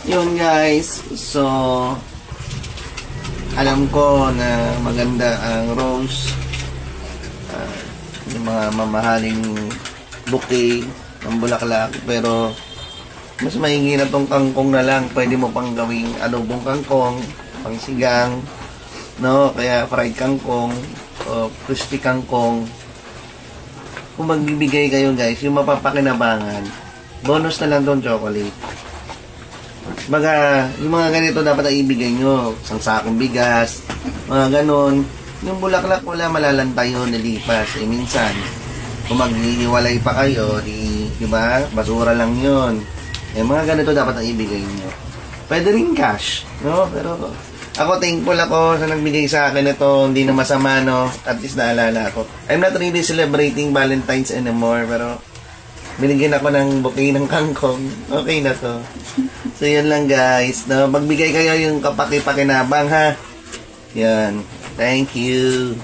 Yun guys, so alam ko na maganda ang rose, yung mga mamahaling bouquet ng bulaklak, pero mas mahingi na tong kangkong na lang. Pwede mo pang gawing adobong kangkong, pang sigang, no? Kaya fried kangkong o crispy kangkong. Kung magbibigay kayo guys, yung mapapakinabangan, bonus na lang tong chocolate. Baga, yung mga ganito dapat na ibigay nyo. Isang sakong bigas, mga ganon. Yung bulaklak wala malalantay yun, nilipas. Minsan, kung maghihiwalay pa kayo, di ba? Basura lang yun. Mga ganito dapat na ibigay nyo. Pwede rin cash, no? Pero ako thankful ako sa nagbigay sa akin ito. Hindi na masama, no? At least naalala ako. I'm not really celebrating Valentine's anymore, pero binigyan ako ng bouquet ng kangkong. Okay na to. So, yan lang guys. No? Magbigay kayo yung kapaki-pakinabang, ha? Yan. Thank you.